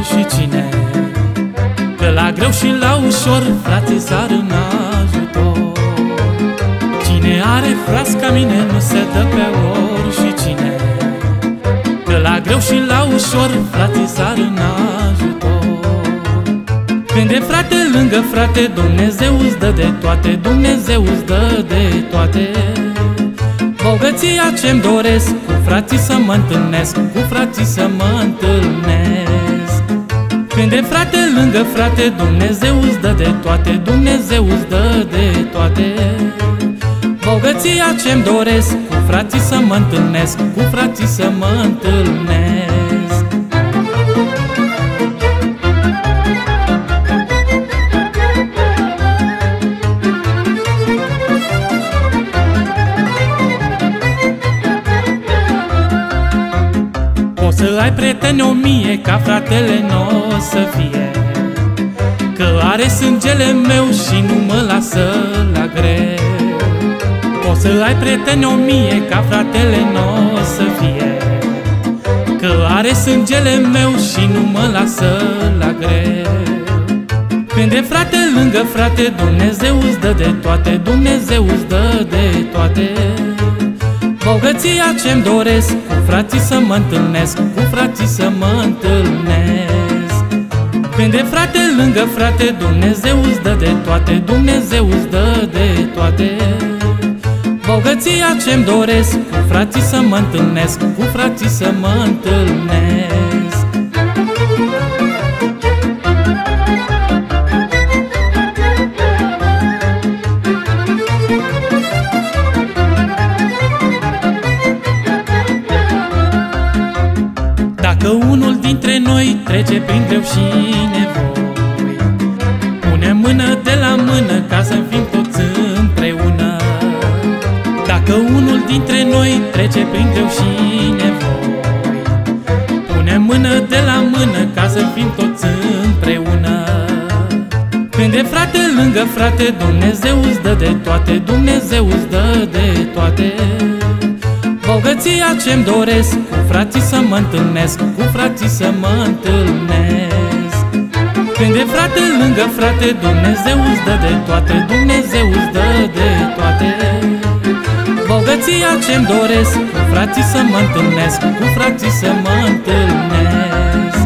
și cine, că la greu și la ușor frații sar în ajutor. Cine are frați ca mine nu se dă pe ori și cine, că la greu și la ușor frații sar în ajutor. Când e frate lângă frate, Dumnezeu îți dă de toate, Dumnezeu îți dă de toate. Bogăția ce-mi doresc, cu frații să mă întâlnesc, cu frații să mă întâlnesc. Când e frate lângă frate, Dumnezeu îți dă de toate, Dumnezeu îți dă de toate. Bogăția ce-mi doresc, cu frații să mă întâlnesc, cu frații să mă întâlnesc. Poți să ai prieteni 1000 ca fratele n-o să fie, că are sângele meu și nu mă lasă la greu. Poți să ai prieteni 1000 ca fratele n-o să fie, că are sângele meu și nu mă lasă la greu. Când e frate lângă frate, Dumnezeu îți dă de toate, Dumnezeu îți dă de toate. Bogăția ce-mi doresc, cu frații să mă întâlnesc, cu frații să mă întâlnesc. Când e frate lângă frate, Dumnezeu îți dă de toate, Dumnezeu îți dă de toate. Bogăția ce-mi doresc, cu frații să mă întâlnesc, cu frații să mă întâlnesc. Dacă unul dintre noi trece prin greu și nevoi, pune mână de la mână ca să fim toți împreună. Dacă unul dintre noi trece prin greu și nevoi, pune mână de la mână ca să fim toți împreună. Când e frate lângă frate, Dumnezeu îți dă de toate, Dumnezeu îți dă de toate. Bogăția ce-mi doresc, cu frații să mă întâlnesc, cu frații să mă întâlnesc. Când e frate lângă frate, Dumnezeu îți dă de toate, Dumnezeu îți dă de toate. Bogăția ce-mi doresc, cu frații să mă întâlnesc, cu frații să mă întâlnesc.